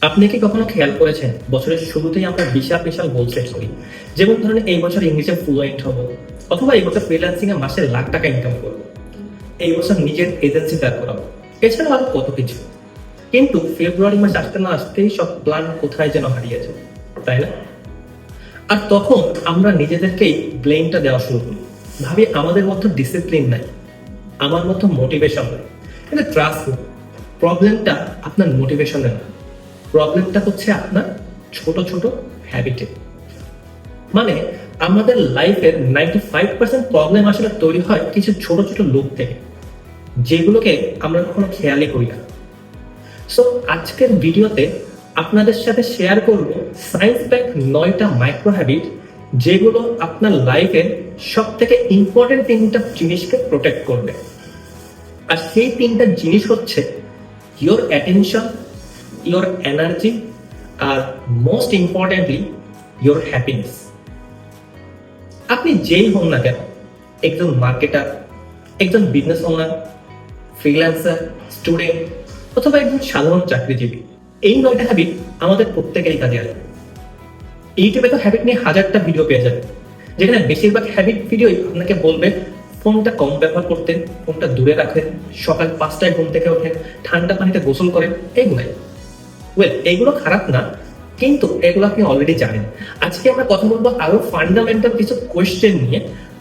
আপনি কি কখনো খেয়াল করেছেন বছরের শুরুতেই আমরা বিশাল বিশাল গোল সেট করি, যেমন ধরেন এই বছর ইংলিশে ফ্লুয়েন্ট হব, অথবা এই বছর ফ্রিল্যান্সিং এ মাসে লাখ টাকা ইনকাম করবো, এই বছর নিজের এজেন্সি দাঁড় করাবো, এছাড়াও আরো কত কিছু। কিন্তু ফেব্রুয়ারি মাস আসতে না আসতেই সব প্ল্যান কোথায় যেন হারিয়েছে, তাই না? আর তখন আমরা নিজেদেরকেই ব্লেমটা দেওয়া শুরু করি, ভাবি আমাদের মধ্যে ডিসিপ্লিন নাই, আমার মধ্যে মোটিভেশন নাই। কিন্তু ট্রাস্ট মি, প্রবলেমটা আপনার মোটিভেশনে না, প্রবলেমটা হচ্ছে আপনার ছোট ছোট হ্যাবিটে। মানে আমাদের লাইফের 95% প্রবলেম আসলে তৈরি হয় কিছু ছোট ছোট লুপ থেকে, যেগুলোকে আমরা কখনো খেয়ালই করি না। সো আজকের ভিডিওতে আপনাদের সাথে শেয়ার করব সায়েন্স ব্যাক 9টা মাইক্রো হ্যাবিট, যেগুলো আপনার লাইফের সব থেকে ইম্পর্টেন্ট 3টা জিনিসকে প্রোটেক্ট করবে। আর সেই 3টা জিনিস হচ্ছে ইয়োর অ্যাটেনশন, ইয়োর এনার্জি, আর মোস্ট ইম্পর্টেন্টলি ইয়োর হ্যাপিনেস। আপনি যেই হন না কেন, একজন মার্কেটার, একজন বিজনেস ওনার, ফ্রিল্যান্সার, স্টুডেন্ট, অথবা একজন সাধারণ চাকরিজীবী, এই 9টা হ্যাবিট আমাদের প্রত্যেকেরই কাজে আসবে। ইউটিউবে তো হ্যাবিট নিয়ে হাজারটা ভিডিও পেয়ে যাবে, যেখানে বেশিরভাগ হ্যাবিট ভিডিওই আপনাকে বলবে ফোনটা কম ব্যবহার করতে, ফোনটা দূরে রাখেন, সকাল 5টায় ঘুম থেকে ওঠেন, ঠান্ডা পানিতে গোসল করেন, এইগুলাই। এইগুলো খারাপ না, কিন্তু এগুলো আপনি অলরেডি জানেন। আজকে আমরা কথা বলবো আরো ফান্ডামেন্টাল কিছু কোয়েশ্চেন নিয়ে।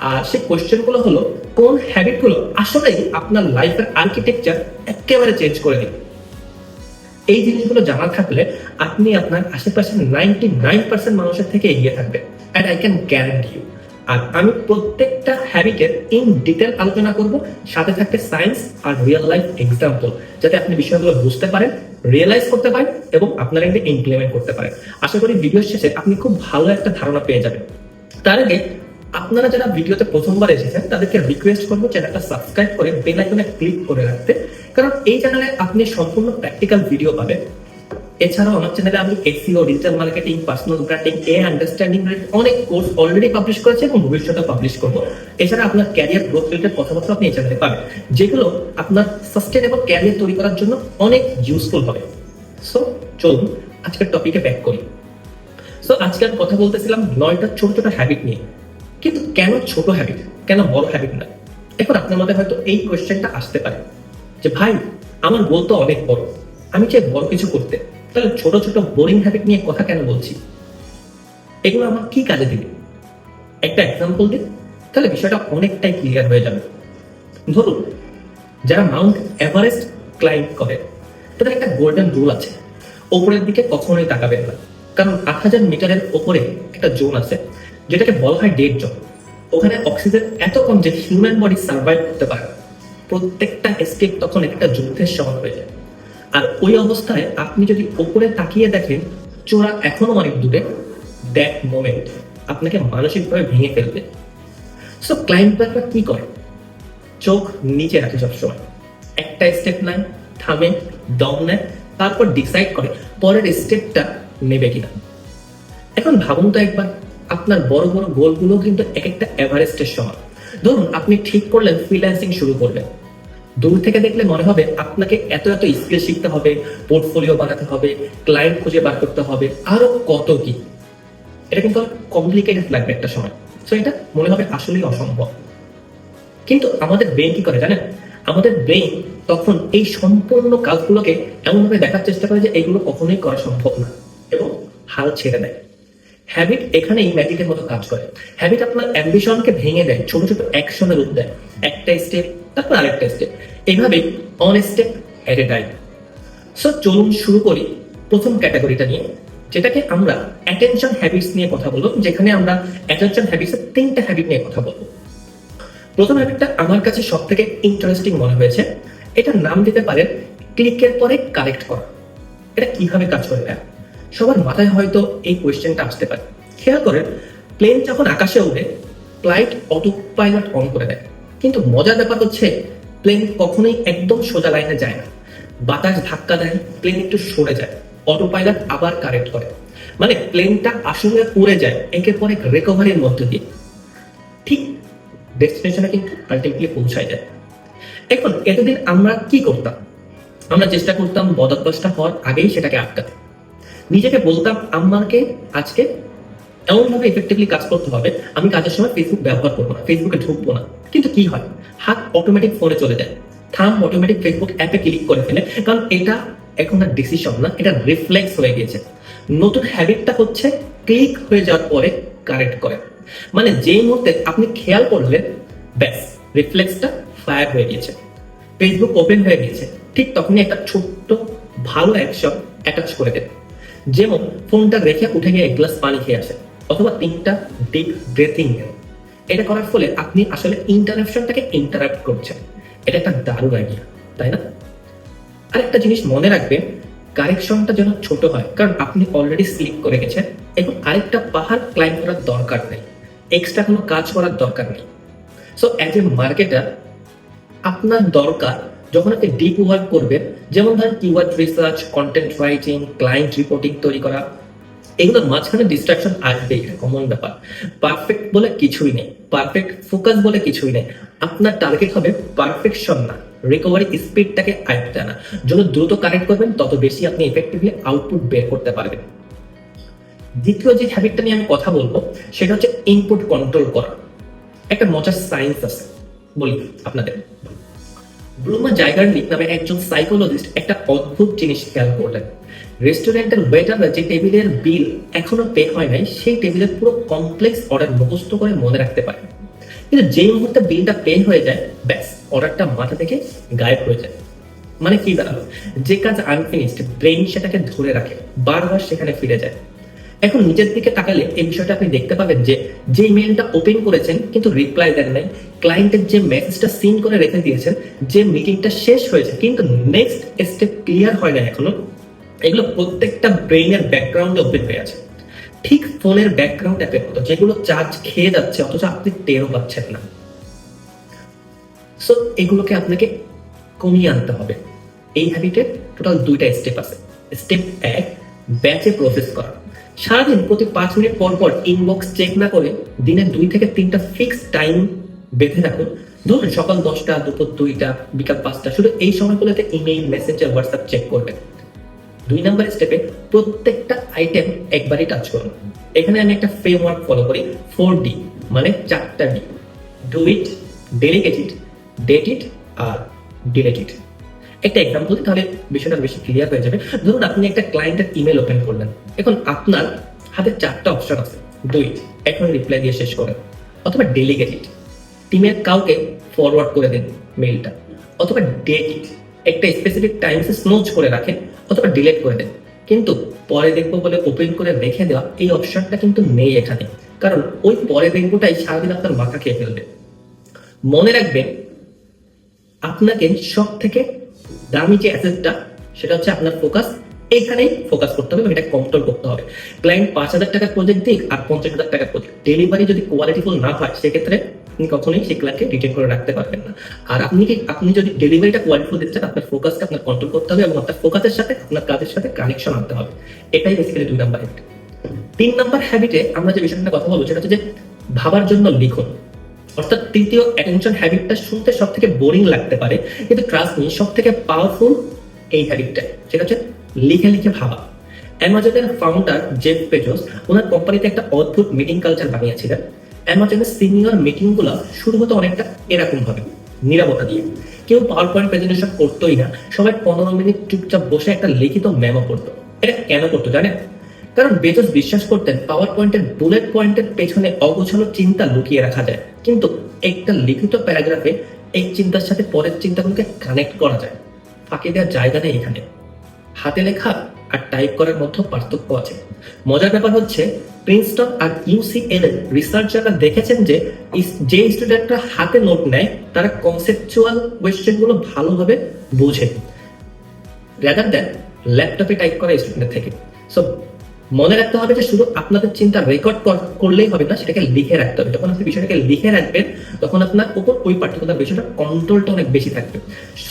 আর সেই কোয়েশ্চেন গুলো হলো, কোন হ্যাবিট গুলো আসলেই আপনার লাইফের আর্কিটেকচার একেবারে চেঞ্জ করে দিবে। এই জিনিসগুলো জানা থাকলে আপনি আপনার আশেপাশের 99% মানুষের থেকে এগিয়ে থাকবেন, and I can guarantee you. আর আমি প্রত্যেকটা হ্যাবিটের ইন ডিটেল আলোচনা করব, সাথে থাকতে সায়েন্স আর রিয়েল লাইফ এক্সাম্পল, যাতে আপনি বিষয়গুলো বুঝতে পারেন, রিয়েলাইজ করতে পারেন এবং আপনারা এটা ইমপ্লিমেন্ট করতে পারেন। আশা করি ভিডিওর শেষে আপনি খুব ভালো একটা ধারণা পেয়ে যাবেন। তার আগে আপনারা যারা ভিডিওতে প্রথমবার এসেছেন তাদেরকে রিকোয়েস্ট করবো চ্যানেলটা সাবস্ক্রাইব করে বেল আইকনে ক্লিক করে রাখতে, কারণ এই চ্যানেলে আপনি সম্পূর্ণ প্র্যাকটিক্যাল ভিডিও পাবেন। এছাড়াও আমার চ্যানেলে আমি SEO, digital marketing, personal branding, understanding অনেক কোর্স অলরেডি পাবলিশ করেছে এবং ভবিষ্যতে পাবলিশ করব। এছাড়া আপনার ক্যারিয়ার গ্রোথ রিলেটেড কথাবার্তা আপনি এই চ্যানেলে পাবেন, যেগুলো আপনার সাস্টেনেবল ক্যারিয়ার তৈরি করার জন্য অনেক ইউজফুল হবে। সো চলুন আজকের টপিকে ব্যাক করি। সো আজকে আমি কথা বলতেছিলাম 9টা ছোট ছোট হ্যাবিট নিয়ে। কিন্তু কেন ছোট হ্যাবিট, কেন বড় হ্যাবিট না? এখন আপনার মধ্যে হয়তো এই কোয়েশ্চেনটা আসতে পারে যে ভাই, আমার গোল তো অনেক বড়, আমি চাই বড় কিছু করতে, তাহলে ছোট ছোট বোরিং হ্যাবিট নিয়ে কথা কেন বলছি? এগুলো আমার কি কাজে দিবে? একটা এক্সাম্পল দিন, তাহলে বিষয়টা অনেকটাই ক্লিয়ার হয়ে যাবে। ধরুন, যারা মাউন্ট এভারেস্ট ক্লাইম্ব করে তাদের একটা গোল্ডেন রুল আছে, ওপরের দিকে কখনোই তাকাবেন না। কারণ 8000 মিটারের ওপরে একটা জোন আছে, যেটাকে বলা হয় ডেড জোন। ওখানে অক্সিজেন এত কম যে হিউম্যান বডি সার্ভাইভ করতে পারে। প্রত্যেকটা এস্কেপ তখন একটা যুদ্ধের সমান হয়ে যায়। আর ওই অবস্থায় আপনি যদি উপরে তাকিয়ে দেখেন চোরা এখনো অনেক দূরে, দ্যাট মোমেন্ট আপনাকে মানসিকভাবে ভেঙে ফেলবে। সো ক্লাইম্বাররা কি করে? চোখ নিচে রাখে সবসময়, একটা স্টেপ নেয়, থামে, দম নেয়, তারপর ডিসাইড করে পরের স্টেপটা নেবে কিনা। এখন ভাবুন তো একবার, আপনার বড় বড় গোলগুলো কিন্তু এক একটা এভারেস্টের সমান। ধরুন আপনি ঠিক করলেন ফ্রিল্যান্সিং শুরু করবেন, দূর থেকে দেখলে মনে হবে আপনাকে এত এত স্কিল শিখতে হবে, পোর্টফোলিও বানাতে হবে, ক্লায়েন্ট খুঁজে বার করতে হবে, আরো কত কি। এটা কিন্তু কমপ্লিকেটেড লাগবে একটা সময়। সো এটা মনে হবে আসলেই অসম্ভব। কিন্তু আমাদের ব্রেন কি করে জানেন? আমাদের ব্রেন তখন এই সম্পূর্ণ কাজগুলোকে এমনভাবে দেখার চেষ্টা করে যে এগুলো কখনোই করা সম্ভব না, এবং হাল ছেড়ে দেয়। হ্যাবিট এখানেই ম্যাজিকের মতো কাজ করে। হ্যাবিট আপনার অ্যাম্বিশনকে ভেঙে দেয়, ছোট ছোট অ্যাকশনে রূপ দেয়, একটা স্টেপ তারপর আরেকটা স্টেপ, এইভাবে on step at A time. So চলুন শুরু করি প্রথম ক্যাটাগরিটা নিয়ে, যেটাকে আমরা অ্যাটেনশন হ্যাবিটস নিয়ে কথা বলবো, যেখানে আমরা অ্যাটেনশন হ্যাবিটসের 3টা হ্যাবিট নিয়ে কথা বলবো। প্রথম হ্যাবিটটা আমার কাছে সব থেকে ইন্টারেস্টিং মনে হয়েছে। এটার নাম দিতে পারেন ক্লিকের পরে কারেক্ট করা। এটা কিভাবে কাজ করে? সবার মাথায় হয়তো এই কোয়েশ্চেনটা আসতে পারে। খেয়াল করেন, প্লেন যখন আকাশে ওঠে, ফ্লাইট অটো পাইলট অন করে দেয়, কিন্তু মজার ব্যাপার হচ্ছে প্লেন কখনোই একদম সোজা লাইনে যায় না। বাতাস ধাক্কা দেয়, প্লেন একটু সরে যায়, অটো পাইলট আবার কারেক্ট করে। মানে প্লেনটা আসলে উড়ে যায় একের পর এক রিকভারির মধ্যে দিয়ে, ঠিক ডেস্টিনেশনে কিন্তু আলটিমেটলি পৌঁছায় যায়। এখন এতদিন আমরা কি করতাম? আমরা চেষ্টা করতাম বদভ্যাসটা হওয়ার আগেই সেটাকে আটকাতে। নিজেকে বলতাম আমাকে আজকে এমনভাবে এফেক্টিভলি কাজ করতে হবে, আমি কাজের সময় ফেসবুক ব্যবহার করবো না, ফেসবুকে ঢুকবো না। কিন্তু কি হয়, হাত অটোমেটিক ফোনে চলে যায়, থাম অটোমেটিক ফেসবুক অ্যাপে ক্লিক করে ফেলে, কারণ এটা এখন আর ডিসিশন না, এটা রিফ্লেক্স হয়ে গিয়েছে। নতুন হ্যাবিটটা হচ্ছে ক্লিক হয়ে যাওয়ার পরে কারেক্ট করে। মানে যেই মুহূর্তে আপনি খেয়াল করলেন, ব্যাস রিফ্লেক্সটা ফায়ার হয়ে গিয়েছে, ফেসবুক ওপেন হয়ে গিয়েছে, ঠিক তখনই একটা ছোট্ট ভালো অ্যাকশন অ্যাটাচ করে দেন। যেমন ফোনটা রেখে উঠে গিয়ে এক গ্লাস পানি খেয়ে আসেন, অথবা 3টা ডিপ ব্রেথিং নেন। এটা করার ফলে আপনি আসলে ইন্টারাপশনটাকে ইন্টারাপ্ট করছেন। এটা একটা দারুণ আইডিয়া, তাই না? আরেকটা জিনিস মনে রাখবেন, কারেকশনটা যেন ছোট হয়, কারণ আপনি অলরেডি স্লিপ করে গেছেন। এখন আরেকটা পাহাড় ক্লাইম্ব করার দরকার নেই, এক্সট্রা কোনো কাজ করার দরকার নেই। সো অ্যাজ এ মার্কেটার আপনার দরকার, যখন আপনি ডিপ ওয়ার্ক করবেন, যেমন ধরেন keyword research, content writing, client reporting তৈরি করা, এগুলোর মাঝখানে ডিস্ট্রাকশন আসবে, এটা কমন ব্যাপার। পারফেক্ট বলে কিছুই নেই, পারফেক্ট ফোকাস বলে কিছুই নেই। আপনার টার্গেট হবে পারফেকশন না, রিকভারি স্পিডটাকে আয়ত্তে আনা। যত দ্রুত কানেক্ট করবেন, তত বেশি আপনি এফেক্টিভলি আউটপুট বের করতে পারবেন। দ্বিতীয় যে হ্যাবিটটা নিয়ে আমি কথা বলবো, সেটা হচ্ছে ইনপুট কন্ট্রোল করা। একটা মজার সায়েন্স আছে, বলি আপনাদের। ব্লুমা জাইগার্নিক নামে একজন সাইকোলজিস্ট একটা অদ্ভুত জিনিস খেয়াল করলেন। রেস্টুরেন্টের ওয়েটাররা যে টেবিলের বিল এখনো পে হয় নাই, সেই টেবিলের পুরো কমপ্লেক্স অর্ডার মুখস্থ করে মনে রাখতে পারে। কিন্তু যেই মুহূর্তে বিলটা পে হয়ে যায়, ব্যাস অর্ডারটা মাথা থেকে গায়েব হয়ে যায়। মানে কি দাঁড়ালো, যে কাজ আনফিনিশড, ব্রেইন সেটাকে ধরে রাখে, বারবার সেখানে ফিরে যায়। এখন নিজের দিকে তাকালে এই বিষয়টা আপনি দেখতে পাবেন যে ইমেলটা ওপেন করেছেন কিন্তু রিপ্লাই দেন নাই, ক্লায়েন্টের যে মেসেজটা সিন করে রেখে দিয়েছেন, যে মিটিংটা শেষ হয়েছে কিন্তু নেক্সট স্টেপ ক্লিয়ার হয় না এখনো, এগুলো প্রত্যেকটা ব্রেইনের ব্যাকগ্রাউন্ডে ওপেন হয়ে আছে। ঠিক ফোনের ব্যাকগ্রাউন্ড অ্যাপের মতো, যেগুলো চার্জ খেয়ে যাচ্ছে অথচ আপনি টেরও পাচ্ছেন না। সো এগুলোকে আপনাকে কমিয়ে আনতে হবে। এই হ্যাবিটের টোটাল 2টা স্টেপ আছে। স্টেপ 1, ব্যাচে প্রসেস করা। সারাদিন প্রতি 5 মিনিট পর পর ইনবক্স চেক না করে দিনে 2 থেকে 3টা ফিক্সড টাইম বেঁধে রাখুন। ধরুন সকাল 10টা, দুপুর 2টা, বিকাল 5টা, শুধু এই সময়গুলোতে ইমেইল, মেসেঞ্জার, হোয়াটসঅ্যাপ চেক করবেন। 2 নম্বর স্টেপে প্রত্যেকটা আইটেম একবারই টাচ করুন। এখানে আমি একটা ফ্রেমওয়ার্ক ফলো করি, 4D, মানে 4টা D: do it, delegate it, date it, আর ডিলেট ইট। একটা এক্সাম্পল দিই, তাহলে বিষয়টা বেশি ক্লিয়ার হয়ে যাবে। ধরুন আপনি একটা ক্লায়েন্টের ইমেল ওপেন করলেন, এখন আপনার হাতে 4টা অপশন আছে। ডু ইট, এখন রিপ্লাই দিয়ে শেষ করেন, অথবা ডেলিগেট ইট, টিমের কাউকে ফরওয়ার্ড করে দিন মেইলটা, অথবা ডেট ইট, একটা স্পেসিফিক টাইমসে স্নোজ করে রাখেন, অথবা ডিলিট করে দেন। কিন্তু পরে দেখবো বলে ওপেন করে রেখে দেওয়া, এই অপশনটা কিন্তু নেই এখানে, কারণ ওই পরে দেখবোটাই সারাদিন আপনার মাথা খেয়ে ফেলবে। মনে রাখবেন, আপনাকে সব থেকে দামি যে অ্যাসেটটা, সেটা হচ্ছে আপনার ফোকাস। এখানেই ফোকাস করতে হবে, এটা কন্ট্রোল করতে হবে। ক্লায়েন্ট 5,000 টাকার প্রজেক্ট দিক আর 50,000 টাকার প্রজেক্ট, ডেলিভারি যদি কোয়ালিটিফুল না হয়, সেক্ষেত্রে আপনি কখনোই সেই ক্লায়েন্টকে রিটেন করে রাখতে পারবেন না। আর আপনি যদি ডেলিভারিটা কোয়ালিটিফুল দিতে চান, আপনার ফোকাসকে আপনার কন্ট্রোল করতে হবে এবং আপনার ফোকাসের সাথে আপনার কাজের সাথে কানেকশন আনতে হবে। এটাই বেসিক্যালি 2 নাম্বার হ্যাবিট। 3 নাম্বার হ্যাবিটে আমরা যে বিষয়টা কথা বলবো, সেটা হচ্ছে যে ভাবার জন্য লিখুন। অর্থাৎ তৃতীয় অ্যাটেনশন হ্যাবিটটা শুনতে সব থেকে বোরিং লাগতে পারে, কিন্তু ট্রাস্ট মি, সব থেকে পাওয়ারফুল এই হ্যাবিটটা, সেটা হচ্ছে লিখে লিখে ভাবা। অ্যামাজনের ফাউন্ডার জেফ বেজোস ওনার কোম্পানিতে একটা অদ্ভুত মিটিং কালচার বানিয়েছিলেন। অ্যামাজনের সিনিয়র মিটিং গুলো শুরু হতো অনেকটা এরকম ভাবে, নীরবতা দিয়ে। কেউ পাওয়ার পয়েন্ট প্রেজেন্টেশন করতোই না, সবাই 15 মিনিট চুপচাপ বসে একটা লিখিত মেমো করতো। এটা কেন করতো জানেন? কারণ বেজোস বিশ্বাস করতেন পাওয়ার পয়েন্টের বুলেট পয়েন্টের পেছনে অগোছালো চিন্তা লুকিয়ে রাখা যায়, কিন্তু একটা লিখিত প্যারাগ্রাফে এই চিন্তার সাথে পরের চিন্তাগুলোকে কানেক্ট করা যায়। ফাঁকি দেওয়ার জায়গা নেই এখানে। হাতে লেখা আর টাইপ করার মধ্যে পার্থক্য আছে। মজার ব্যাপার হচ্ছে, প্রিন্সটন আর ইউসিএল এর রিসার্চাররা দেখেছেন যে স্টুডেন্টরা হাতে নোট নেয়, তারা কনসেপচুয়াল কোয়েশ্চেন গুলো ভালোভাবে বোঝে রাদার দ্যান ল্যাপটপে টাইপ করা স্টুডেন্টের থেকে। সো মনে রাখতে হবে যে শুধু আপনাদের চিন্তা রেকর্ড করলেই হবে না, সেটাকে লিখে রাখতে হবে। যখন আপনি বিষয়টাকে লিখে রাখবেন, তখন আপনার উপর ওই পার্টিকুলার বিষয়টা কন্ট্রোলটা অনেক বেশি থাকবে।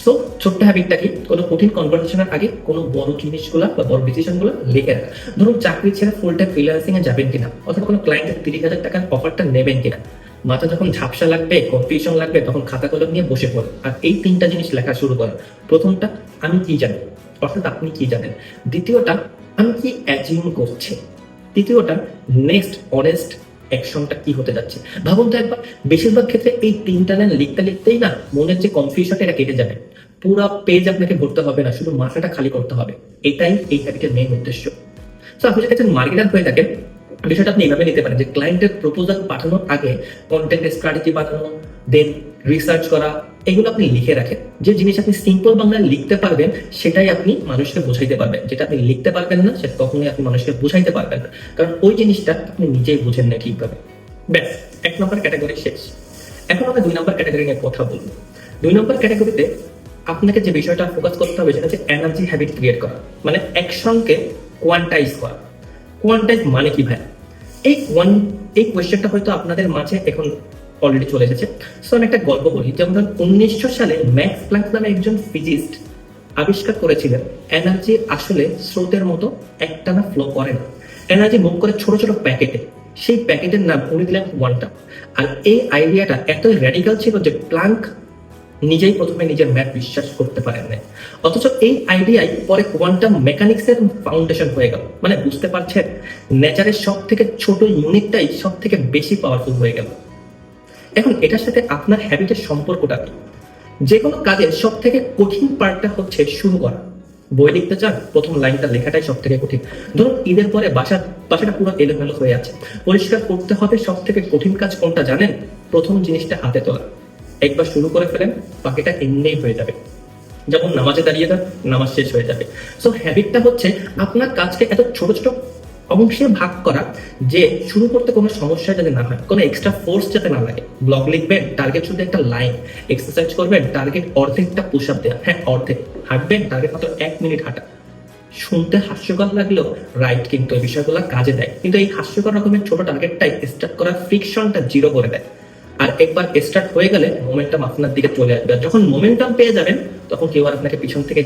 সো ছোট্ট হ্যাবিটটা কি, কোনো কঠিন কনভারসেশনের আগে কোনো বড় জিনিসগুলো বা বড় ডিসিশনগুলো লিখে রাখা। ধরুন চাকরি ছেড়ে ফুল টাইম ফ্রিল্যান্সিং এ যাবেন কিনা, অথবা কোনো ক্লায়েন্টের 30,000 টাকার অফারটা নেবেন কিনা। মাথা যখন ঝাপসা লাগবে, কনফিউশন লাগবে, তখন খাতা কলম নিয়ে বসে পড়ে আর এই 3টা জিনিস লেখা শুরু করেন। প্রথমটা, আমি কি জানি, অর্থাৎ আপনি কি জানেন। দ্বিতীয়টা, আমি কি অ্যাচিভ করছি। তৃতীয়টা, নেক্সট অনেস্ট অ্যাকশনটা কি হতে যাচ্ছে। ভাবুন তো একবার, বেশিরভাগ ক্ষেত্রে এই তিনটা লাইন লিখতে লিখতেই না মনের যে কনফিউশনটা এটা কেটে যাবে। পুরো পেজ আপনাকে ভরতে হবে না, শুধু মাথাটা খালি করতে হবে। এটাই এই হ্যাবিটের মেইন উদ্দেশ্য। তো আপনি যদি একজন মার্কেটার হয়ে থাকেন, বিষয়টা আপনি এভাবে নিতে পারেন যে ক্লায়েন্টের প্রপোজাল পাঠানোর আগে কন্টেন্ট স্ট্র্যাটেজি বানানো, দেন রিসার্চ করা, এগুলো আপনি লিখে রাখেন। যে জিনিস আপনি সিম্পল বাংলায় লিখতে পারবেন সেটাই আপনি মানুষকে বোঝাইতে পারবেন। যেটা আপনি লিখতে পারবেন না সেটা কখনোই আপনি মানুষকে বোঝাইতে পারবেন না, কারণ ওই জিনিসটা আপনি নিজেই বুঝেন না ঠিকভাবে। ব্যাস, 1 নম্বর ক্যাটাগরি শেষ। এখন আমরা 2 নম্বর ক্যাটাগরি নিয়ে কথা বলবো। 2 নম্বর ক্যাটাগরিতে আপনাকে যে বিষয়টা ফোকাস করতে হবে সেটা হচ্ছে এনার্জি হ্যাবিট ক্রিয়েট করা, মানে অ্যাকশনকে কোয়ান্টাইজ করা। কোয়ান্টাইজ মানে কি ভাই? এই কোয়েশ্চেনটা হয়তো আপনাদের মাঝে এখন অলরেডি চলে এসেছে। সো আমি একটা গল্প বলি। যেমন 1900 সালে ম্যাক্স প্ল্যাঙ্ক নামে একজন ফিজিস্ট আবিষ্কার করেছিলেন এনার্জি আসলে স্রোতের মতো একটানা ফ্লো করে না, এনার্জি মুভ করে ছোট ছোট প্যাকেটে। সেই প্যাকেটের নাম উনি দিলেন কোয়ান্টাম। আর এই আইডিয়াটা এতই র্যাডিক্যাল ছিল যে প্ল্যাঙ্ক নিজেই প্রথমে নিজের ম্যাথ বিশ্বাস করতে পারেন না। অথচ এই আইডিয়াই পরে কোয়ান্টাম মেকানিক্সের ফাউন্ডেশন হয়ে গেল। মানে বুঝতে পারছেন, নেচারের সব থেকে ছোট ইউনিটটাই সব থেকে বেশি পাওয়ারফুল হয়ে গেল। এখন এটার সাথে আপনার হ্যাবিটের সম্পর্কটা কি? যে কোনো কাজের সব থেকে কঠিন পার্টটা হচ্ছে শুরু করা। বই লিখতে চান, প্রথম লাইনটা লেখাটাই সব থেকে কঠিন। ধরুন ঈদের পরে বাসাটা পুরো এলোমেলো হয়ে আছে, পরিষ্কার করতে হবে। সব থেকে কঠিন কাজ কোনটা জানেন? প্রথম জিনিসটা হাতে তোলা। একবার শুরু করে ফেলেন, বাকিটা এমনিই হয়ে যাবে। যেমন নামাজে দাঁড়িয়ে যান, নামাজ শেষ হয়ে যাবে। সো হ্যাবিটটা হচ্ছে আপনার কাজকে এত ছোট ছোট অংশে ভাগ করা যে শুরু করতে কোনো সমস্যা যাতে না হয়, কোনো এক্সট্রা ফোর্স যাতে না লাগে। ব্লগ লিখবেন, টার্গেট শুধু একটা লাইন। এক্সারসাইজ করবেন, টার্গেট অর্ধেকটা পুশ আপ দেওয়া, হ্যাঁ অর্ধেক। হাঁটবেন, টার্গেট মাত্র 1 মিনিট হাঁটা। শুনতে হাস্যকর লাগলেও রাইট, কিন্তু এই বিষয়গুলো কাজে দেয়। কিন্তু এই হাস্যকর রকমের ছোট টার্গেটটাই স্টার্ট করার ফ্রিকশনটা জিরো করে দেয়। আর একবার স্টার্ট হয়ে গেলে মোমেন্টাম আপনার দিকে চলে আসবে। আর যখন মোমেন্টাম পেয়ে যাবেন তখন কেউ আর আপনাকে পিছন থেকে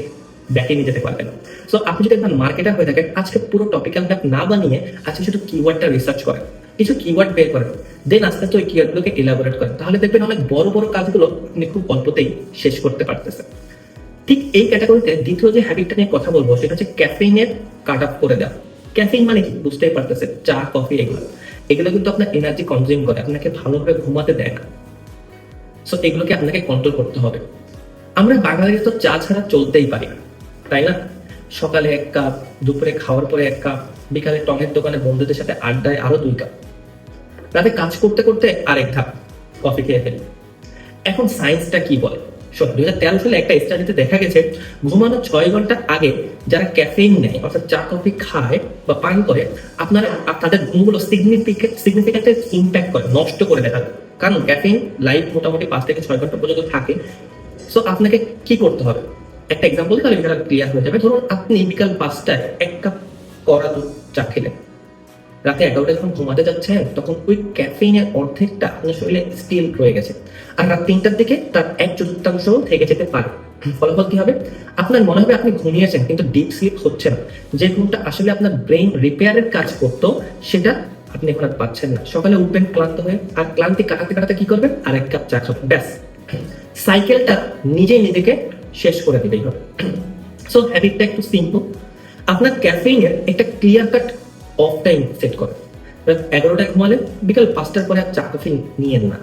ব্যাকে নিয়ে যেতে পারবে না। সো আপনি যদি একবার মার্কেটার হয়ে থাকেন, আজকে পুরো টপিক্যাল ম্যাপ না বানিয়ে আজকে শুধু কিওয়ার্ডটা রিসার্চ করেন, কিছু কিওয়ার্ড বের করেন, দেন আস্তে আস্তে ওই কিওয়ার্ডগুলোকে এলাবোরেট করেন। তাহলে দেখবেন অনেক বড় বড় কাজগুলো আপনি খুব অল্পতেই শেষ করতে পারতেছেন। ঠিক এই ক্যাটাগরিতে দ্বিতীয় যে হ্যাবিটটা নিয়ে কথা বলবো সেটা হচ্ছে ক্যাফেইনের কাট অফ করে দেওয়া। ক্যাফেইন মানে কি বুঝতেই পারতেছেন, চা কফি এগুলো কিন্তু আপনার এনার্জি কনজিউম করে, আপনাকে ভালোভাবে ঘুমাতে দেয় না। সো এগুলোকে আপনাকে কন্ট্রোল করতে হবে। আমরা বাঙালিরা তো চা ছাড়া চলতেই পারি না, তাই না? সকালে 1 কাপ, দুপুরে খাওয়ার পরে 1 কাপ, বিকালে টঙের দোকানে বন্ধুদের সাথে আড্ডায় আরো 2 কাপ, রাতে কাজ করতে করতে আরেক ধাপ কফি খেয়ে ফেলি। এখন সায়েন্সটা কি বলে? 2013 সালে একটা স্টাডিতে দেখা গেছে ঘুমানোর 6 ঘন্টা আগে যারা ক্যাফেইন নেয় অর্থাৎ চা কফি খায় বা পান করে, তাদের ঘুমগুলো সিগনিফিক্যান্ট ইম্প্যাক্ট করে, নষ্ট করে দেখা যায়। কারণ ক্যাফেইন লাইফ মোটামুটি 5 থেকে 6 ঘন্টা পর্যন্ত থাকে। সো আপনাকে কি করতে হবে? একটা এক্সাম্পল তাহলে এটা ক্লিয়ার হয়ে যাবে। ধরুন আপনি বিকাল 5টায় 1 কাপ কড়া দুধ চা খেলেন, রাতে 11টায় যখন ঘুমাতে যাচ্ছেন তখন ওই ক্যাফেইনের অর্ধেকটা আপনার শরীরে স্টিল রয়ে গেছে, আর রাত 3টার দিকে তার 1/4 থেকে যেতে পারে। ফলাফল কি হবে? আপনার মনে হবে আপনি ঘুমিয়েছেন কিন্তু ডিপ স্লিপ হচ্ছে না। যে ঘুমটা আসলে আপনার ব্রেইন রিপেয়ারের কাজ করতো সেটা আপনি এখন আর পাচ্ছেন না। সকালে উঠবেন ক্লান্ত হয়ে, আর ক্লান্তি কাটাতে কাটাতে কি করবেন? আর 1 কাপ চা খাবেন। ব্যাস, সাইকেলটা নিজেই নিজেকে শেষ করে দিলেই হবে। সো হ্যাবিটটা একটু সিম্পল। আপনার ক্যাফেইনের একটা clear cut off time set করেন। 11টায় ঘুমালেন, বিকাল 5টার পরে আর চা কফি নিয়েন না।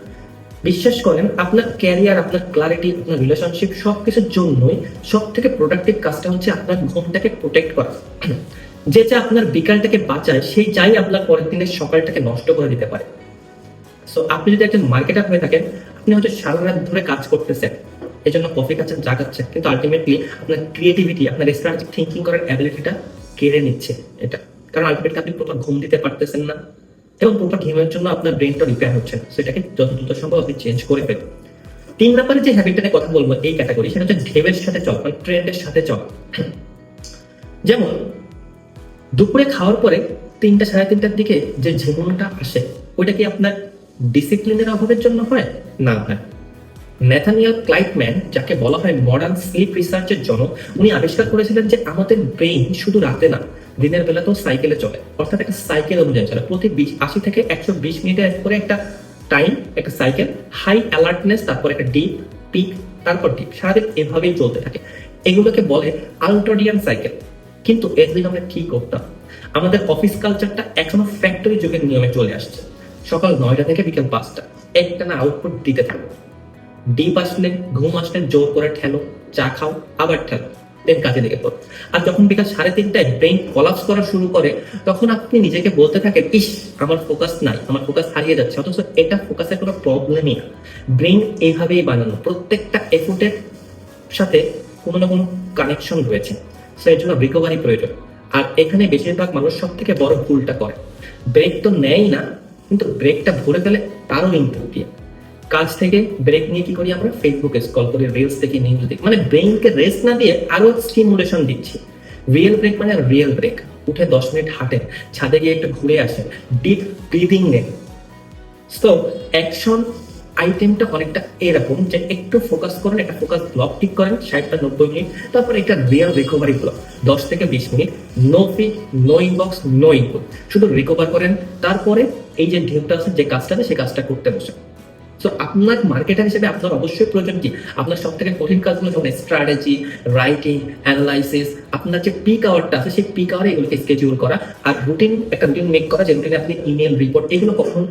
বিশ্বাস করেন, আপনার ক্যারিয়ার, আপনার ক্লারিটি, আপনার রিলেশনশিপ সবকিছুর জন্যই সব থেকে প্রোডাক্টিভ কাজটা হচ্ছে আপনার ঘুমটাকে প্রোটেক্ট করা। যে চা আপনার বিকালটাকে বাঁচায় সেই চাই আপনার পরের দিনের সকালটাকে নষ্ট করে দিতে পারে। সো আপনি যদি একজন মার্কেটার হয়ে থাকেন, আপনি হয়তো সারা রাত ধরে কাজ করতেছেন, এই জন্য কফি খাচ্ছেন, চা খাচ্ছেন, কিন্তু আলটিমেটলি আপনার ক্রিয়েটিভিটি, আপনার স্ট্র্যাটেজিক থিঙ্কিং করার অ্যাবিলিটিটা কেড়ে নিচ্ছে এটা। কারণ আলটিমেটলি আপনি প্রপার ঘুম দিতে পারতেছেন না, এবং প্রপার ঘুমের জন্য আপনার ব্রেনটা রিপেয়ার হচ্ছে না। সেটাকে যত দ্রুত সম্ভব আপনি চেঞ্জ করে ফেলুন। 3 নম্বরে যে হ্যাবিটটা নিয়ে কথা বলবো এই ক্যাটাগরি, সেটা হচ্ছে ঢেউয়ের সাথে চলা, মানে ট্রেন্ডের সাথে চলা। যেমন দুপুরে খাওয়ার পরে 3টা সাড়ে 3টার দিকে যে ঝিমুনটা আসে, ওইটা কি আপনার ডিসিপ্লিনের অভাবের জন্য হয়? না হয়। ন্যাথানিয়েল ক্লাইটম্যান, যাকে বলা হয় মডার্ন স্লিপ রিসার্চের জনক, উনি আবিষ্কার করেছিলেন যে আমাদের ব্রেইন শুধু রাতে না, দিনের বেলাতেও সাইকেলে চলে, অর্থাৎ একটা সাইকেল অনুযায়ী চলে। প্রতি 80 থেকে 120 মিনিটের করে একটা টাইম, একটা সাইকেল, হাই অ্যালার্টনেস, তারপর একটা ডিপ, পিক, তারপর ডিপ, সারাদিন এভাবেই চলতে থাকে। এগুলোকে বলে আল্ট্রাডিয়ান সাইকেল। কিন্তু এতদিন আমরা কি করতাম? আমাদের অফিস কালচারটা এখনো ফ্যাক্টরি যুগের নিয়মে চলে আসছে। সকাল 9টা থেকে বিকেল 5টা একটানা আউটপুট দিতে থাকো। ডিপ আসলে, ঘুম আসলে জোর করে ঠেলো, চা খাও, আবার ঠেলো, দেন কাজে লেগে পড়ো। আর যখন বিকাল 3:30টায় ব্রেইন কলাপস করা শুরু করে, তখন আপনি নিজেকে বলতে থাকেন, ইস আমার ফোকাস নাই, আমার ফোকাস হারিয়ে যাচ্ছে। অথচ এটা ফোকাসের কোনো প্রবলেমই না। ব্রেইন এইভাবেই বানানো, প্রত্যেকটা এফোর্টের সাথে কোনো না কোনো কানেকশন রয়েছে। সো এর জন্য রিকভারি প্রয়োজন। আর এখানে বেশিরভাগ মানুষ সব থেকে বড় ভুলটা করে, ব্রেক তো নেয়ই না, কিন্তু ব্রেকটা ভরে ফেলে তারও ইনপুট দিয়ে। কাজ থেকে ব্রেক নিয়ে কি করি আমরা? ফেসবুকে স্ক্রল করি, রিলস দেখি, নিউজ দেখি, মানে ব্রেইনকে রেস্ট না দিয়ে আরো স্টিমুলেশন দিচ্ছি। রিয়েল ব্রেক মানে রিয়েল ব্রেক। উঠে 10 মিনিট হাঁটেন, ছাদে গিয়ে একটু ঘুরে আসেন, ডিপ ব্রিদিং নেন। সো অ্যাকশন আইটেমটা অনেকটা এরকম যে একটু ফোকাস করেন, একটা ফোকাস ব্লক ঠিক করেন 60-90 মিনিট, তারপর একটা রিয়েল রিকভারি ব্লক 10 থেকে 20 minute, no feed, no inbox, no input, শুধু রিকভার করেন। তারপরে এই যে ঢেউটা আছে, যে কাজটা আছে, সেই কাজটা করতে বসেন। সো আপনার মার্কেটার হিসেবে আপনার অবশ্যই প্রয়োজন কি? আপনার সব থেকে কঠিন কাজগুলো যেমন স্ট্র্যাটেজি, রাইটিং, অ্যানালাইসিস, আপনার যে পিক আওয়ারটা আছে সেই পিক আওয়ারে এগুলোকে স্কেডিউল করা, আর একটা রুটিন মেক করা, যে রুটিনে আপনি ইমেল, রিপোর্ট এগুলো কখন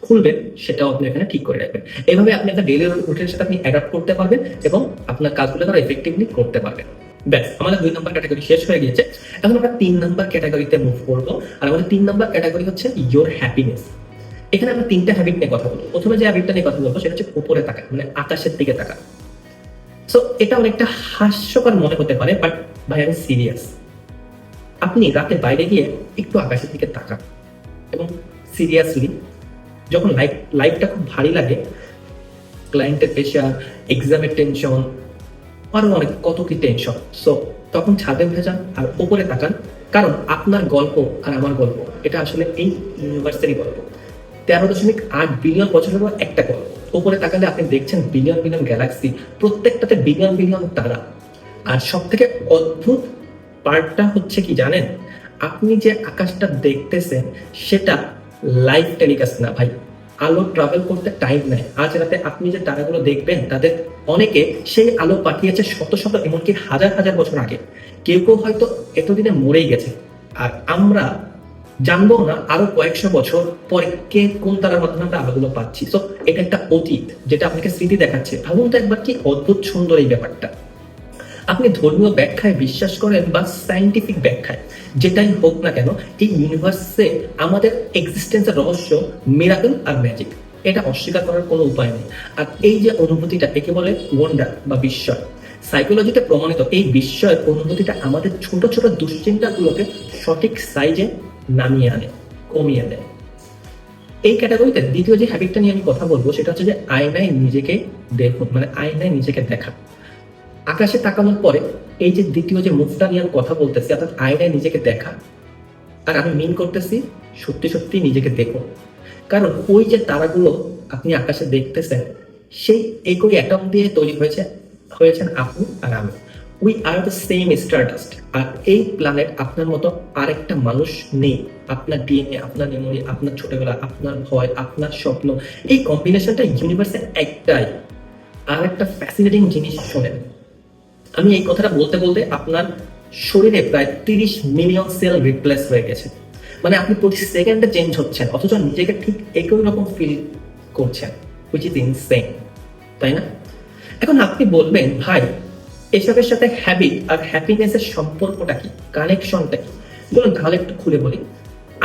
খুলবেন সেটাও আপনি এখানে ঠিক করে রাখবেন। এভাবে আপনি একটা ডেইলি রুটিনের সাথে আপনি অ্যাডাপ্ট করতে পারবেন এবং আপনার কাজগুলো তারা এফেক্টিভলি করতে পারবেন। ব্যাস, আমাদের 2 নম্বর ক্যাটাগরি শেষ হয়ে গিয়েছে। এখন আমরা 3 নম্বর ক্যাটাগরিতে মুভ করবো। আর আমাদের 3 নম্বর ক্যাটাগরি হচ্ছে ইয়োর হ্যাপিনেস। এখানে আমরা 3টা হ্যাবিট নিয়ে কথা বলবো। প্রথমে যে হ্যাবিটটা নিয়ে কথা বলবো সেটা হচ্ছে উপরে তাকা, মানে আকাশের দিকে তাকা। সো এটা অনেকটা হাস্যকর মনে হতে পারে, বাট ভাই আমি সিরিয়াস। আপনি রাতে বাইরে গিয়ে একটু আকাশের দিকে তাকান এবং সিরিয়াসলি, যখন লাইফটা খুব ভারী লাগে, ক্লায়েন্টের প্রেশার, এক্সামের টেনশন, আরো অনেক কত কি টেনশন, সো তখন ছাদে উঠে যান আর উপরে তাকান। কারণ আপনার গল্প আর আমার গল্প এটা আসলে এই ইউনিভার্সেরই গল্প। 13.8 বিলিয়ন বছরেরও একটা গল্প। উপরে তাকালে আপনি দেখছেন বিলিয়ন বিলিয়ন গ্যালাক্সি, প্রত্যেকটাতে বিলিয়ন বিলিয়ন তারা। আর সব থেকে অদ্ভুত পার্টটা হচ্ছে কি জানেন? আপনি যে আকাশটা দেখতেছেন সেটা লাইভ টেলিকাস্ট না ভাই। আলো ট্রাভেল করতে টাইম নেয়। আজ রাতে আপনি যে তারাগুলো দেখবেন, তাদের অনেকে সেই আলো পাঠিয়েছে শত শত, এমনকি হাজার হাজার বছর আগে। কেউ কেউ হয়তো এতদিনে মরেই গেছে, আর আমরা জানবো না আরো কয়েকশো বছর পরে কে কোন তারার মাধ্যমে আমরা আলোগুলো পাচ্ছি। তো এটা একটা অতীত যেটা আপনাকে স্মৃতি দেখাচ্ছে। ভাবুন তো একবার, কি অদ্ভুত সুন্দর এই ব্যাপারটা। আপনি ধর্মীয় ব্যাখ্যায় বিশ্বাস করেন বা সায়েন্টিফিক ব্যাখ্যায়, যেটাই হোক না কেন, এই ইউনিভার্সে আমাদের এক্সিস্টেন্সের রহস্য, মিরাকল আর ম্যাজিক, এটা অস্বীকার করার কোনো উপায় নেই। আর এই যে অনুভূতিটা, একে বলে ওয়ান্ডার বা বিস্ময়। সাইকোলজিতে প্রমাণিত এই বিস্ময়ের অনুভূতিটা আমাদের ছোট ছোট দুশ্চিন্তাগুলোকে সঠিক সাইজে নামিয়ে আনে, কমিয়ে দেয়। এই ক্যাটাগরিতে দ্বিতীয় যে হ্যাবিটটা নিয়ে আমি কথা বলবো সেটা হচ্ছে যে আয়নায় নিজেকে দেখুন, মানে আয়নায় নিজেকে দেখা। আকাশে তাকানোর পরে এই যে দ্বিতীয় যে মুভটা নিয়ে আমি কথা বলতেছি, অর্থাৎ আয়নায় নিজেকে দেখা, আর আমি মিন করতেছি সত্যি সত্যি নিজেকে দেখুন। কারণ ওই যে তারাগুলো আপনি আকাশে দেখতেছেন, সেই একই অ্যাটম দিয়ে তৈরি হয়েছেন আপনি আর আমি। We are the same stardust. আর এই প্ল্যানেট আপনার মতো আরেকটা মানুষ নেই। আপনার ডিএনএ, আপনার মেমোরি, আপনার ছোটবেলা, আপনার ভয়, আপনার স্বপ্ন, এই কম্বিনেশনটা ইউনিভার্সে একটাই। আর একটা ফ্যাসিনেটিং জিনিস শোনেন, আমি এই কথাটা বলতে বলতে আপনার শরীরে প্রায় 30 মিলিয়ন সেল রিপ্লেস হয়ে গেছে। মানে আপনি প্রতি সেকেন্ডে চেঞ্জ হচ্ছেন, অথচ নিজেকে ঠিক একই রকম ফিল করছেন, হুইচ ইজ ইনসেন, তাই না? এখন আপনি বলবেন, ভাই এসবের সাথে হ্যাবিট আর হ্যাপিনেসের সম্পর্কটা কি, কানেকশনটা কি? বলুন তাহলে একটু খুলে বলি।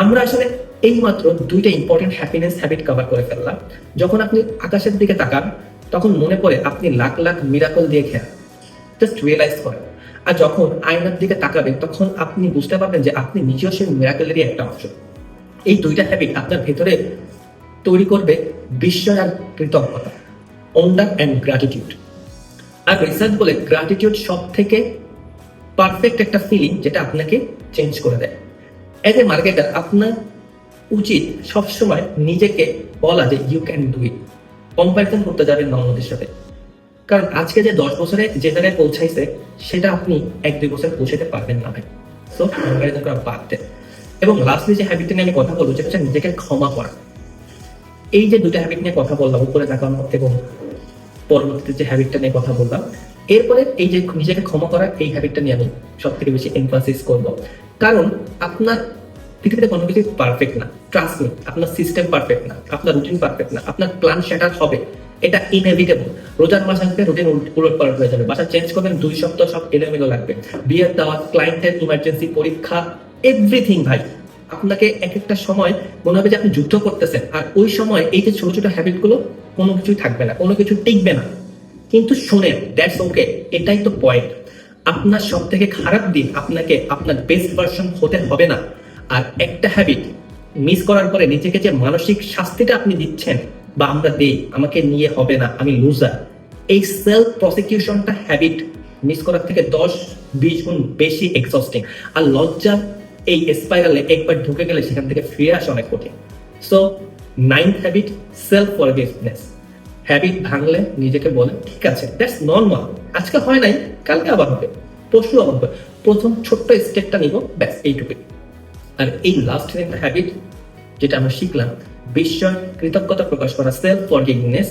আমরা আসলে এইমাত্র 2টা ইম্পর্টেন্ট হ্যাপিনেস হ্যাবিট কভার করে ফেললাম। যখন আপনি আকাশের দিকে তাকান, তখন মনে পড়ে আপনি লাখ লাখ মিরাকল দিয়ে খেলা, জাস্ট রিয়েলাইজ করেন। আর যখন আয়নার দিকে তাকাবেন, তখন আপনি বুঝতে পারবেন যে আপনি নিজেও সেই মিরাকলেরই একটা অংশ। এই 2টা হ্যাবিট আপনার ভেতরে তৈরি করবে বিস্ময় আর কৃতজ্ঞতা, ওয়ান্ডার অ্যান্ড গ্র্যাটিটিউড। আর রিসার্চ বলে গ্র্যাটিটিউড সব থেকে পারফেক্ট একটা ফিলিং, যেটা আপনাকে চেঞ্জ করে দেয়। এজ এ মার্কেটার আপনার উচিত সবসময় নিজেকে বলা যে you can do it. Comparison করতে যাবেন না অন্যদের সাথে। কারণ আজকে যে 10 বছরে যে জায়গায় পৌঁছাইছে, সেটা আপনি 1-2 বছরে পৌঁছাতে পারবেন না ভাই। সো কম্পারিজন করা বাদ দেন। এবং লাস্টলি যে হ্যাবিটটা নিয়ে আমি কথা বলবো সেটা হচ্ছে নিজেকে ক্ষমা করা। এই যে 2টা হ্যাবিট নিয়ে কথা বললাম, উপরে তাকানো এবং পরবর্তীতে যে হ্যাবিটটা নিয়ে কথা বললাম, এরপরে এই যে নিজেকে ক্ষমা করার এই হ্যাবিটটা নিয়ে আমি সব থেকে বেশি এমফাসিস করবো, কারণ আপনার পৃথিবীতে কোনো কিছু পারফেক্ট না, ট্রাস্ট মি। আপনার সিস্টেম পারফেক্ট না, আপনার রুটিন পারফেক্ট না, আপনার প্ল্যান শ্যাটার হবে, এটা ইনএভিটেবল। রোজার মাস আসবে, রুটিন উলট পালট হয়ে যাবে, বাসা চেঞ্জ করবেন, 2 সপ্তাহ সব এলোমেলো লাগবে, বিয়ের দাওয়াত, ক্লায়েন্টের ইমার্জেন্সি, পরীক্ষা, এভরিথিং ভাই। আপনাকে এক একটা সময় মনে হবে যে আপনি যুদ্ধ করতেছেন, আর ওই সময় এই যে ছোট ছোট হ্যাবিট গুলো কোনো কিছুই থাকবে না, কোনো কিছু টিকবে না। কিন্তু শোনেন, দ্যাটস ওকে, এটাই তো পয়েন্ট। আপনার সব থেকে খারাপ দিন আপনাকে আপনার বেস্ট ভার্সন হতে হবে না। আর একটা হ্যাবিট মিস করার পরে নিজেকে যে মানসিক শাস্তিটা আপনি দিচ্ছেন বা আমরা দেই, আমাকে নিয়ে হবে না, আমি লুজার, এই সেলফ প্রসিকিউশনটা হ্যাবিট মিস করার থেকে 10-20 গুণ বেশি এক্সস্টিং। আর লজ্জা এই স্পাইরালে একবার ঢুকে গেলে সেখান থেকে ফিরে আসা অনেক কঠিন। So 9th habit, self forgiveness. Habit ভাঙলে নিজেকে বলে ঠিক আছে, দ্যাটস নর্মাল, আজকে হয় নাই, কালকে আবার হবে, পরশু আবার হবে, প্রথম ছোট্ট স্টেপটা নিব, ব্যাস এইটুকুই। আর এই লাস্ট একটা হ্যাবিট যেটা আমরা শিখলাম, বিস্ময়, কৃতজ্ঞতা প্রকাশ করা, সেলফ ফরগিভনেস,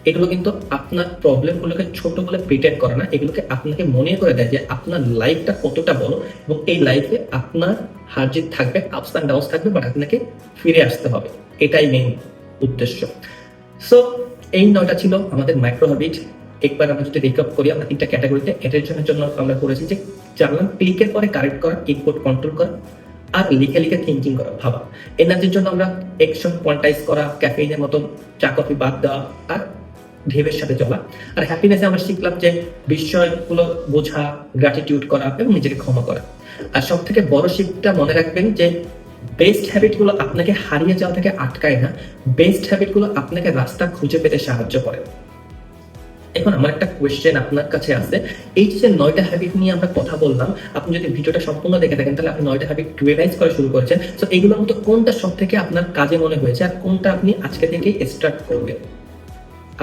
এগুলো কিন্তু আপনার প্রবলেমগুলোকে ছোট বলে প্রিটেন্ড করে না, এগুলোকে আপনাকে মনে করে দেয় যে আপনার লাইফটা কতটা বড়, এবং এই লাইফে আপনার হার জিত থাকবে, আপস অ্যান্ড ডাউনস থাকবে, বাট আপনাকে ফিরে আসতে হবে, এটাই মেইন উদ্দেশ্য। সো এই 9টা ছিল আমাদের মাইক্রো হ্যাবিট। একবার আমরা যদি রিকাপ করি, আমরা 3টা ক্যাটাগরিতে অ্যাটেনশনের জন্য আমরা করেছি যে জানলাম ক্লিকের পরে কারেক্ট করা, ইনপুট কন্ট্রোল করা, আর লিখে লিখে থিঙ্কিং করা, ভাবা। এনার্জির জন্য আমরা অ্যাকশন কোয়ান্টাইজ করা, ক্যাফেইনের মতন চা কফি বাদ দেওয়া, আর ঢেবের সাথে চলা। আর হ্যাপিনেসে আমরা শিখলাম যে বিষয়গুলো বোঝা, গ্র্যাটিটিউড করা এবং নিজেকে ক্ষমা করা। আর সব থেকে বড় শিখটা মনে রাখবেন যে বেস্ট হ্যাবিট গুলো আপনাকে হারিয়ে যাওয়া থেকে আটকায় না, বেস্ট হ্যাবিট গুলো আপনাকে রাস্তা খুঁজে পেতে সাহায্য করে। এখন আমার একটা কোয়েশ্চেন আপনার কাছে আছে, এই যে 9টা হ্যাবিট নিয়ে আমরা কথা বললাম, আপনি যদি ভিডিওটা সম্পূর্ণ দেখে থাকেন তাহলে আপনি 9টা হ্যাবিট রিভাইজ করা শুরু করেছেন। তো এইগুলোর মধ্যে কোনটা সব থেকে আপনার কাজে মনে হয়েছে আর কোনটা আপনি আজকে থেকে স্টার্ট করবেন?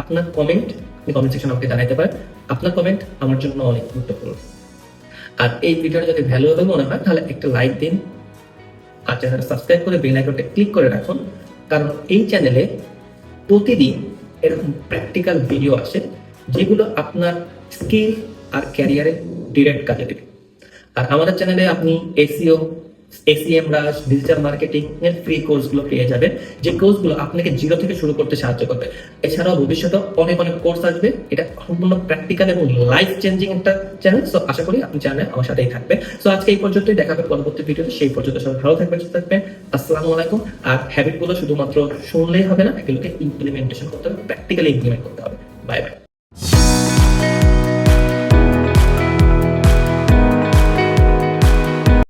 আপনার কমেন্ট আপনি কমেন্ট সেকশনে আমাকে জানাতে পারেন। আপনার কমেন্ট আমার জন্য অনেক গুরুত্বপূর্ণ। আর এই ভিডিওটা যদি ভ্যালুয়েবল মনে হয় তাহলে একটা লাইক দিন, আর চ্যানেলটা সাবস্ক্রাইব করে বেল আইকনটা ক্লিক করে রাখুন, কারণ এই চ্যানেলে প্রতিদিন এরকম প্র্যাকটিক্যাল ভিডিও আসে যেগুলো আপনার স্কিল আর ক্যারিয়ারে ডিরেক্ট কাজে দেবে। আর আমাদের চ্যানেলে আপনি এসইও, এসইএমরাজ, ডিজিটাল মার্কেটিং এর ফ্রি কোর্সগুলো পেয়ে যাবেন, যে কোর্সগুলো আপনাকে জিরো থেকে শুরু করতে সাহায্য করবে। এছাড়াও ভবিষ্যতে অনেক অনেক কোর্স আসবে, এটা সম্পূর্ণ প্র্যাকটিক্যাল এবং লাইফ চেঞ্জিং একটা চ্যানেল। সো আশা করি আপনি চ্যানেলে আমার সাথেই থাকবে। সো আজকে এই পর্যন্তই, দেখা হবে পরবর্তী ভিডিওতে। সেই পর্যন্ত সবাই ভালো থাকবেন, সুস্থ থাকবেন। আসসালামু আলাইকুম। আর হ্যাবিটগুলো শুধুমাত্র শুনলেই হবে না, এগুলোকে ইমপ্লিমেন্টেশন করতে হবে, প্র্যাকটিক্যালি ইমপ্লিমেন্ট করতে হবে। Bye bye.